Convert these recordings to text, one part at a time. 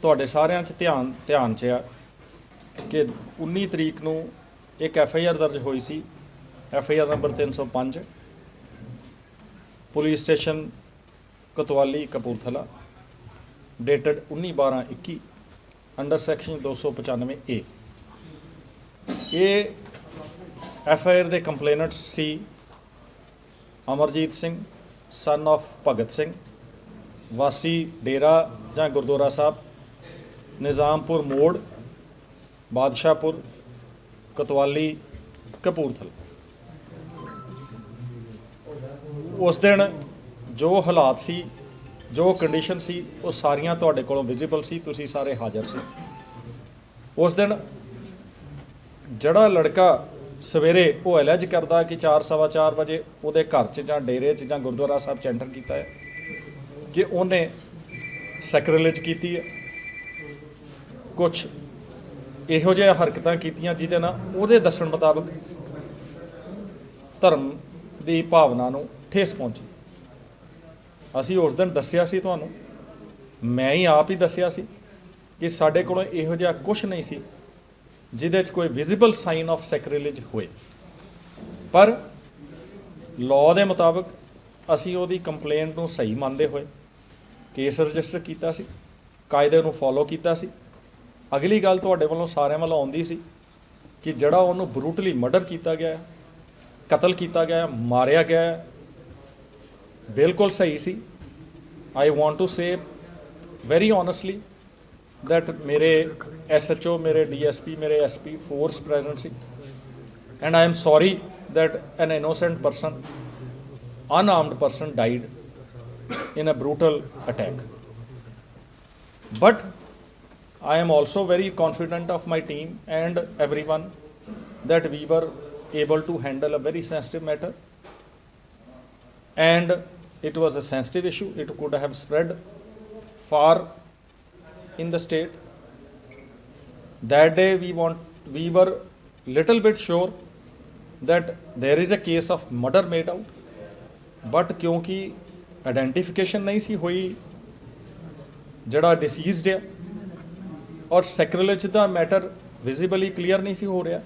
ਤੁਹਾਡੇ ਸਾਰਿਆਂ 'ਚ ਧਿਆਨ 'ਚ ਆ कि 19 तरीक ਨੂੰ एक FIR दर्ज हुई सी, FIR नंबर 305 police station Kotwali Kapurthala dated 19/12/21 under section 295A। ये FIR दे कंप्लेनेंट सी अमरजीत सिंह सन ऑफ भगत सिंह वासी डेरा जां गुरुद्वारा साहब निज़ामपुर मोड़ बादशाहपुर कोतवाली कपूरथला। उस दिन जो हालात सी जो कंडीशन सी वो सारियां तुहाडे कोलों विजिबल सी, तुसीं सारे हाज़र सी। उस दिन जड़ा लड़का सवेरे वो अलैज करदा कि 4-4:15 बजे उहदे घर च जां डेरे च जां गुरुद्वारा साहब च एंटर कीता है कि उन्हें सैक्रिलेज कीती है, कुछ इहो जिहा हरकतां कीतियां जिहदे नाल उहदे दस्सण मुताबक धर्म दी भावना नूं ठेस पहुंची। असीं उस दिन दस्सिया सी तुहानूं, मैं ही आप ही दस्सिया सी कि साडे कोलों इहो जिहा कुछ नहीं सी जिहदे च कोई विजिबल साइन ऑफ सैक्रिलेज होए, पर लॉ दे मुताबक असीं उहदी कंप्लेंट नूं सही मंनदे होए केस रजिस्टर कीता सी, कायदे नूं फॉलो कीता सी। अगली गल तुहाडे वल्लों सारिਆਂ ਵੱਲੋਂ आउंदी सी कि ਜਿਹੜਾ ਉਹਨੂੰ ਬਰੂਟਲੀ मर्डर ਕੀਤਾ ਗਿਆ, कतल किया गया, मारिया गया, बिल्कुल सही सी। I want to say very honestly that मेरे SHO, मेरे DSP, मेरे SP फोर्स प्रेजेंट सी, and I am sorry that an innocent person, unarmed person died in a brutal attack. But I am also very confident of my team and everyone that we were able to handle a very sensitive matter, and it was a sensitive issue. It could have spread far in the state. That day we were little bit sure that there is a case of murder made out, but क्योंकि identification नहीं सी हुई जड़ा deceased है और sacrilege का matter visibly clear नहीं सी हो रहा,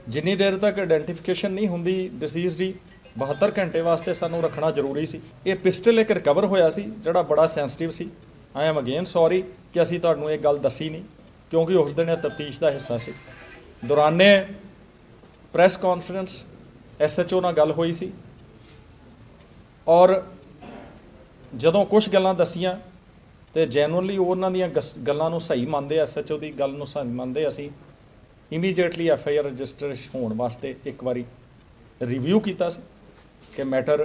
जिन्नी देर तक आइडेंटिफिकेशन नहीं होंदी डिसीज्ड की 72 घंटे वास्ते सानू रखना जरूरी सी। ये पिस्टल एक रिकवर होया सी जड़ा बड़ा सेंसिटिव सी। आई एम अगेन सॉरी कि असी तुहानू ये गल दसी नहीं, क्योंकि उस दिन तफ्तीश का हिस्सा सी। दौराने प्रैस कॉन्फ्रेंस SHO नाल गल हुई सी और जदों कुछ गल्लां दसियां तो जैनुअनली उन्हां दियां गल्लां नूं सही मंनदे, SHO की गल नूं सही मंनदे, असीं इमीडिएटली FIR रजिस्टर होने वास्ते एक बारी रिव्यू किया कि मैटर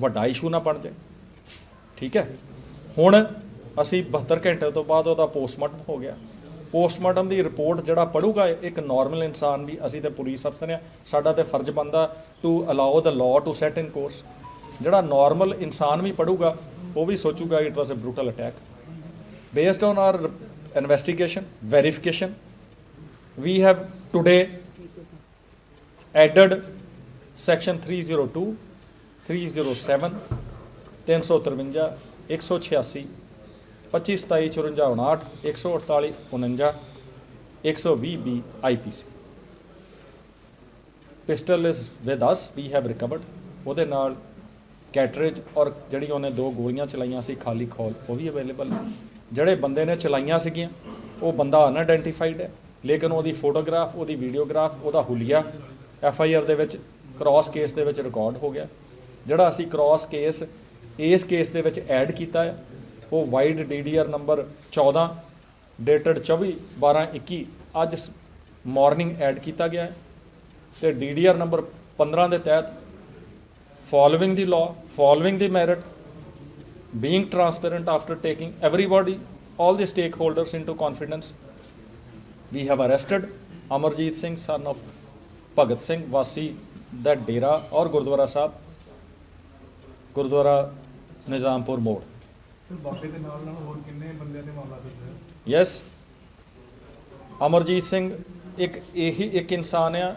वड्डा इशू ना बन जाए। ठीक है, हुण असीं 72 घंटे तो बाद उहदा पोस्टमार्टम हो गया। पोस्टमार्टम की रिपोर्ट जड़ा पढ़ूगा एक नॉर्मल इंसान भी, असीं ते पुलिस अफसर हैं, साडा ते फर्ज बनदा to allow the law to set in course. जड़ा नॉर्मल इंसान भी पढ़ूगा वो भी सोचूगा it was a brutal attack. Based on our investigation verification we have today added section 302, 307, 353, 186, 25, 27, 54, 148, 49, 120B IPC। Pistol is with us, we have recovered. ਉਹਦੇ ਨਾਲ cartridge और ਜਿਹੜੀ ਉਹਨੇ 2 ਗੋਲੀਆਂ ਚਲਾਈਆਂ ਸੀ ਖਾਲੀ ਖੋਲ ਉਹ ਵੀ ਅਵੇਲੇਬਲ ਨੇ। ਜਿਹੜੇ ਬੰਦੇ ਨੇ ਚਲਾਈਆਂ ਸੀਗੀਆਂ ਉਹ ਬੰਦਾ ਅਨਆਇਡੈਂਟੀਫਾਈਡ ਹੈ, ਲੇਕਿਨ ਉਹਦੀ ਫੋਟੋਗ੍ਰਾਫ, ਉਹਦੀ ਵੀਡੀਓਗ੍ਰਾਫ, ਉਹਦਾ ਹੁਲੀਆ FIR ਦੇ ਵਿੱਚ ਕ੍ਰਾਸ ਕੇਸ ਦੇ ਵਿੱਚ ਰਿਕਾਰਡ ਹੋ ਗਿਆ। ਜਿਹੜਾ ਅਸੀਂ ਕ੍ਰਾਸ ਕੇਸ ਇਸ ਕੇਸ ਦੇ ਵਿੱਚ ਐਡ ਕੀਤਾ ਹੈ ਉਹ ਵਾਈਡ DDR ਨੰਬਰ 14 ਡੇਟਡ 24/12/21 ਅੱਜ ਮਾਰਨਿੰਗ ਐਡ ਕੀਤਾ ਗਿਆ ਹੈ, ਤੇ DDR ਨੰਬਰ 15 ਦੇ ਤਹਿਤ following the law, following the merit, being transparent after taking everybody, all the stakeholders into confidence, we have arrested Amarjeet Singh son of Bhagat Singh wasi that डेरा और गुरुद्वारा साहब गुरुद्वारा निज़ामपुर मोड़। Yes, Amarjeet Singh एक इंसान आ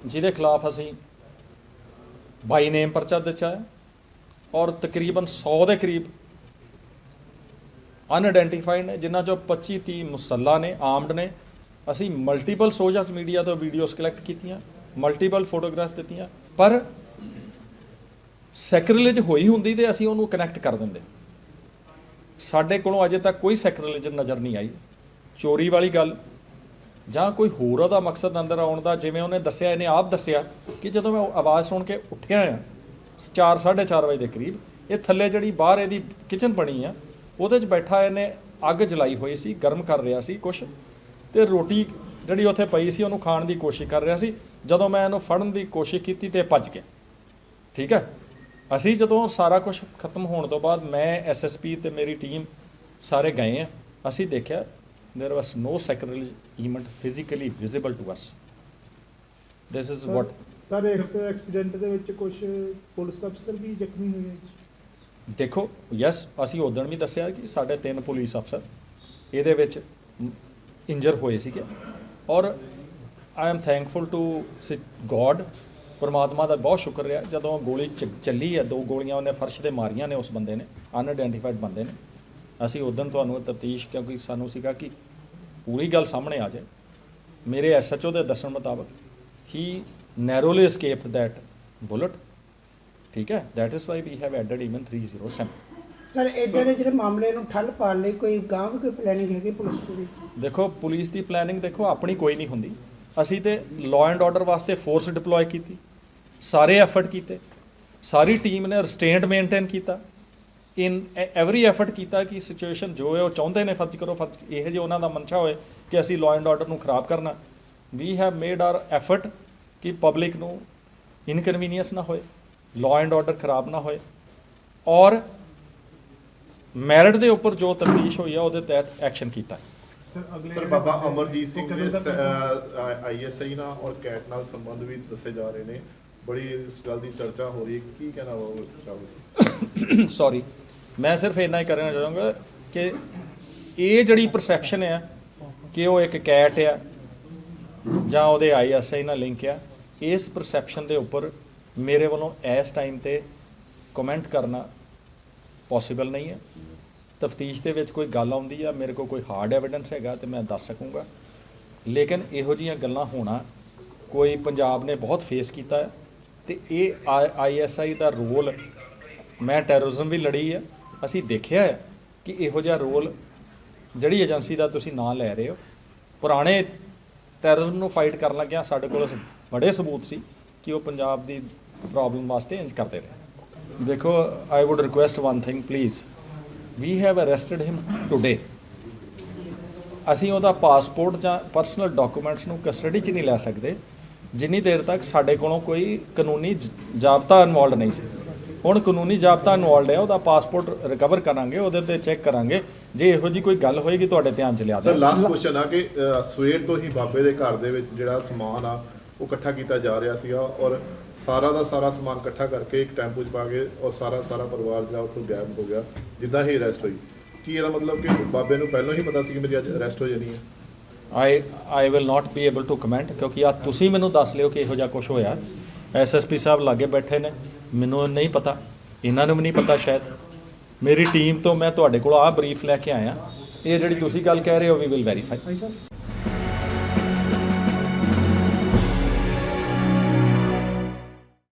जिहदे खिलाफ असीं बाई नेम परचा दिता है और तकरीबन 100 के करीब ਅਨਆਇਡੈਂਟੀਫਾਈਡ ਨੇ, ਜਿਨ੍ਹਾਂ 'ਚੋਂ 25-30 ਮੁਸੱਲਾ ਨੇ, ਆਰਮਡ ਨੇ। ਅਸੀਂ ਮਲਟੀਪਲ ਸੋਸ਼ਲ ਮੀਡੀਆ ਤੋਂ ਵੀਡੀਓਜ਼ ਕਲੈਕਟ ਕੀਤੀਆਂ, ਮਲਟੀਪਲ ਫੋਟੋਗ੍ਰਾਫ ਦਿੱਤੀਆਂ, ਪਰ ਸੈਕਰੀਲੇਜ ਹੋਈ ਹੁੰਦੀ ਤੇ ਅਸੀਂ ਉਹਨੂੰ ਕਨੈਕਟ ਕਰ ਦਿੰਦੇ। ਸਾਡੇ ਕੋਲੋਂ ਅਜੇ ਤੱਕ ਕੋਈ ਸੈਕਰੀਲੇਜ ਨਜ਼ਰ ਨਹੀਂ ਆਈ। ਚੋਰੀ ਵਾਲੀ ਗੱਲ ਜਾਂ ਕੋਈ ਹੋਰ ਉਹਦਾ ਮਕਸਦ ਅੰਦਰ ਆਉਣ ਦਾ, ਜਿਵੇਂ ਉਹਨੇ ਦੱਸਿਆ, ਇਹਨੇ ਆਪ ਦੱਸਿਆ ਕਿ ਜਦੋਂ ਮੈਂ ਆਵਾਜ਼ ਸੁਣ ਕੇ ਉੱਠਿਆ ਆ 4-4:30 ਵਜੇ ਦੇ ਕਰੀਬ, ਇਹ ਥੱਲੇ ਜਿਹੜੀ ਬਾਹਰ ਇਹਦੀ ਕਿਚਨ ਬਣੀ ਆ ਉਹਦੇ 'ਚ ਬੈਠਾ ਇਹਨੇ ਅੱਗ ਜਲਾਈ ਹੋਈ ਸੀ, ਗਰਮ ਕਰ ਰਿਹਾ ਸੀ ਕੁਛ, ਤੇ ਰੋਟੀ ਜਿਹੜੀ ਉੱਥੇ ਪਈ ਸੀ ਉਹਨੂੰ ਖਾਣ ਦੀ ਕੋਸ਼ਿਸ਼ ਕਰ ਰਿਹਾ ਸੀ। ਜਦੋਂ ਮੈਂ ਇਹਨੂੰ ਫੜਨ ਦੀ ਕੋਸ਼ਿਸ਼ ਕੀਤੀ ਤੇ ਭੱਜ ਗਿਆ। ਠੀਕ ਹੈ, ਅਸੀਂ ਜਦੋਂ ਸਾਰਾ ਕੁਝ ਖਤਮ ਹੋਣ ਤੋਂ ਬਾਅਦ ਮੈਂ ਐਸਐਸਪੀ ਤੇ ਮੇਰੀ ਟੀਮ ਸਾਰੇ ਗਏ ਆ, ਅਸੀਂ ਦੇਖਿਆ there was no sacrilege element physically visible to us. This is what sir ਇਸ ਐਕਸੀਡੈਂਟ ਦੇ ਵਿੱਚ ਕੁਝ ਪੁਲਿਸ ਅਫਸਰ ਵੀ ਜ਼ਖਮੀ ਹੋਏ ਜੀ। ਦੇਖੋ, ਯੈਸ, ਅਸੀਂ ਉਦੋਂ ਵੀ ਦੱਸਿਆ ਕਿ ਸਾਡੇ 3 ਪੁਲਿਸ ਅਫਸਰ ਇਹਦੇ ਵਿੱਚ ਇੰਜਰ ਹੋਏ ਸੀਗੇ, ਔਰ I am thankful to God, ਪਰਮਾਤਮਾ ਦਾ ਬਹੁਤ ਸ਼ੁਕਰ ਰਿਹਾ। ਜਦੋਂ ਗੋਲੀ ਚੱਲੀ ਹੈ, 2 ਗੋਲੀਆਂ ਉਹਨੇ ਫਰਸ਼ ਤੇ ਮਾਰੀਆਂ ਨੇ ਉਸ ਬੰਦੇ ਨੇ, ਅਨਆਇਡੈਂਟੀਫਾਈਡ ਬੰਦੇ ਨੇ। ਅਸੀਂ ਉਦੋਂ ਤੁਹਾਨੂੰ ਤਫਤੀਸ਼, ਕਿਉਂਕਿ ਸਾਨੂੰ ਸੀਗਾ ਕਿ ਪੂਰੀ ਗੱਲ ਸਾਹਮਣੇ ਆ ਜਾਏ। ਮੇਰੇ ਐਸਐਚਓ ਦੇ ਦੱਸਣ ਮੁਤਾਬਕ ਹੀ ਨੈਰੋਲੀ escaped that bullet। ਠੀਕ ਹੈ, that is why we have added even 307। Sir ਇੱਦਾਂ ਦੇ ਜਿਹੜੇ ਮਾਮਲੇ ਨੂੰ ਠੱਲ ਪਾਉਣ ਲਈ ਕੋਈ ਗਾਂਹ ਵੀ ਕੋਈ ਪਲੈਨਿੰਗ ਹੈਗੀ ਪੁਲਿਸ ਦੀ? ਦੇਖੋ, ਪੁਲਿਸ ਦੀ ਪਲੈਨਿੰਗ ਦੇਖੋ ਆਪਣੀ ਕੋਈ ਨਹੀਂ ਹੁੰਦੀ। ਅਸੀਂ ਤੇ ਲਾਅ ਐਂਡ ਆਰਡਰ ਵਾਸਤੇ ਫੋਰਸ ਡਿਪਲੋਏ ਕੀਤੀ, ਸਾਰੇ ਐਫਰਟ ਕੀਤੇ, ਸਾਰੀ ਟੀਮ ਨੇ ਰਿਸਟ੍ਰੇਂਟ ਮੇਨਟੇਨ ਕੀਤਾ, ਇਨ ਐਵਰੀ ਐਫਰਟ ਕੀਤਾ ਕਿ ਸਿਚੁਏਸ਼ਨ ਜੋ ਹੈ ਉਹ ਚਾਹੁੰਦੇ ਨੇ ਫਰਜ਼ ਕਰੋ, ਫਰਜ਼ ਇਹ ਜੇ ਉਹਨਾਂ ਦਾ ਮਨਸ਼ਾ ਹੋਏ ਕਿ ਅਸੀਂ ਲਾਅ ਐਂਡ ਆਰਡਰ ਨੂੰ ਖਰਾਬ ਕਰਨਾ, we have made our effort ਕਿ ਪਬਲਿਕ ਨੂੰ ਇਨਕਨਵੀਨੀਅੰਸ ਨਾ ਹੋਏ, ਲਾਅ ਐਂਡ ਆਰਡਰ ਖਰਾਬ ਨਾ ਹੋਏ, ਔਰ ਮੈਰਿਟ ਦੇ ਉੱਪਰ ਜੋ ਤਫਤੀਸ਼ ਹੋਈ ਆ ਉਹਦੇ ਤਹਿਤ ਐਕਸ਼ਨ ਕੀਤਾ। ਸਰ ਬਾਬਾ ਅਮਰਜੀਤ ਸਿੰਘ ਦੇ ਆਈਐਸਆਈ ਨਾਲ ਔਰ ਕੈਟ ਨਾਲ ਸੰਬੰਧ ਵੀ ਦੱਸੇ ਜਾ ਰਹੇ ਨੇ, ਬੜੀ ਇਸ ਗੱਲ ਦੀ ਚਰਚਾ ਹੋ ਰਹੀ ਹੈ, ਕੀ ਕਹਿਣਾ ਚਾਹੋਗੇ? ਸੌਰੀ, ਮੈਂ ਸਿਰਫ ਇੰਨਾ ਹੀ ਕਹਿਣਾ ਚਾਹਾਂਗਾ ਕਿ ਇਹ ਜਿਹੜੀ ਪਰਸੈਪਸ਼ਨ ਆ ਕਿ ਉਹ ਇੱਕ ਕੈਟ ਆ ਜਾਂ ਉਹਦੇ ਆਈਐਸਆਈ ਨਾਲ ਲਿੰਕ ਆ, ਇਸ ਪਰਸੈਪਸ਼ਨ ਦੇ ਉੱਪਰ ਮੇਰੇ ਵੱਲੋਂ ਇਸ ਟਾਈਮ ਤੇ ਕਮੈਂਟ ਕਰਨਾ ਪੋਸੀਬਲ ਨਹੀਂ ਹੈ। ਤਫਤੀਸ਼ ਦੇ ਵਿੱਚ ਕੋਈ ਗੱਲ ਆਉਂਦੀ ਆ, ਮੇਰੇ ਕੋਲ ਕੋਈ ਹਾਰਡ ਐਵੀਡੈਂਸ ਹੈਗਾ ਤੇ ਮੈਂ ਦੱਸ ਸਕੂੰਗਾ, ਲੇਕਿਨ ਇਹੋ ਜਿਹੀਆਂ ਗੱਲਾਂ ਹੋਣਾ ਕੋਈ ਪੰਜਾਬ ਨੇ ਬਹੁਤ ਫੇਸ ਕੀਤਾ ਹੈ। ਤੇ ਇਹ ਆਈਐਸਆਈ ਦਾ ਰੋਲ, ਮੈਂ ਟੈਰਰਿਜ਼ਮ ਵੀ ਲੜੀ ਆ, ਅਸੀਂ ਦੇਖਿਆ ਹੈ ਕਿ ਇਹੋ ਜਿਹਾ ਰੋਲ ਜਿਹੜੀ ਏਜੰਸੀ ਦਾ ਤੁਸੀਂ ਨਾਂ ਲੈ ਰਹੇ ਹੋ, ਪੁਰਾਣੇ ਟੈਰਰਿਜ਼ਮ ਨੂੰ ਫਾਈਟ ਕਰਨ ਲੱਗਿਆ ਸਾਡੇ ਕੋਲ ਬੜੇ ਸਬੂਤ ਸੀ ਕਿ ਉਹ ਪੰਜਾਬ ਦੀ ਪ੍ਰੋਬਲਮ ਵਾਸਤੇ ਇੰਜ ਕਰਦੇ ਰਹੇ। ਦੇਖੋ, I would request one thing please, we have arrested him today. ਅਸੀਂ ਉਹਦਾ ਪਾਸਪੋਰਟ ਜਾਂ ਪਰਸਨਲ ਡਾਕੂਮੈਂਟਸ ਨੂੰ ਕਸਟਡੀ 'ਚ ਨਹੀਂ ਲੈ ਸਕਦੇ ਜਿੰਨੀ ਦੇਰ ਤੱਕ ਸਾਡੇ ਕੋਲੋਂ ਕੋਈ ਕਾਨੂੰਨੀ ਜ਼ਾਬਤਾ ਇਨਵੋਲਡ ਨਹੀਂ ਸੀ। ਹੁਣ ਕਾਨੂੰਨੀ ਜ਼ਾਬਤਾ ਇਨਵੋਲਡ ਹੈ, ਉਹਦਾ ਪਾਸਪੋਰਟ ਰਿਕਵਰ ਕਰਾਂਗੇ, ਉਹਦੇ ਤੇ ਚੈੱਕ ਕਰਾਂਗੇ, ਜੇ ਇਹੋ ਜੀ ਕੋਈ ਗੱਲ ਹੋਏਗੀ ਤੁਹਾਡੇ ਧਿਆਨ 'ਚ ਲਿਆ ਸਰ ਦੇ। ਲਾਸਟ ਕੁਐਸਚਨ ਆ ਕਿ ਸਵੇਰ ਤੋਂ ਹੀ ਬਾਬੇ ਦੇ ਘਰ ਦੇ ਵਿੱਚ ਜਿਹੜਾ ਸਮਾਨ ਆ ਉਹ ਇਕੱਠਾ ਕੀਤਾ ਜਾ ਰਿਹਾ ਸੀਗਾ, ਔਰ ਸਾਰਾ ਦਾ ਸਾਰਾ ਸਮਾਨ ਇਕੱਠਾ ਕਰਕੇ ਇੱਕ ਟੈਂਪੂ 'ਚ ਪਾ ਕੇ ਔਰ ਸਾਰਾ ਪਰਿਵਾਰ ਜਿਹੜਾ ਉੱਥੋਂ ਗਾਇਬ ਹੋ ਗਿਆ ਜਿੱਦਾਂ ਹੀ ਅਰੈਸਟ ਹੋਈ। ਕੀ ਇਹਦਾ ਮਤਲਬ ਕਿ ਬਾਬੇ ਨੂੰ ਪਹਿਲਾਂ ਹੀ ਪਤਾ ਸੀ ਕਿ ਮੇਰੀ ਅੱਜ ਅਰੈਸਟ ਹੋ ਜਾਣੀ ਹੈ? I will not be able to comment, ਕਿਉਂਕਿ ਆ ਤੁਸੀਂ ਮੈਨੂੰ ਦੱਸ ਲਿਓ ਕਿ ਇਹੋ ਜਿਹਾ ਕੁਝ ਹੋਇਆ। ਐਸਐਸਪੀ ਸਾਹਿਬ ਲਾਗੇ ਬੈਠੇ ਨੇ, ਮੈਨੂੰ ਨਹੀਂ ਪਤਾ, ਇਹਨਾਂ ਨੂੰ ਵੀ ਨਹੀਂ ਪਤਾ ਸ਼ਾਇਦ। ਮੇਰੀ ਟੀਮ ਤੋਂ ਮੈਂ ਤੁਹਾਡੇ ਕੋਲ ਆਹ ਬਰੀਫ ਲੈ ਕੇ ਆਇਆ, ਇਹ ਜਿਹੜੀ ਤੁਸੀਂ ਗੱਲ ਕਹਿ ਰਹੇ ਹੋ ਵੀ ਵਿਲ ਵੈਰੀਫਾਈ।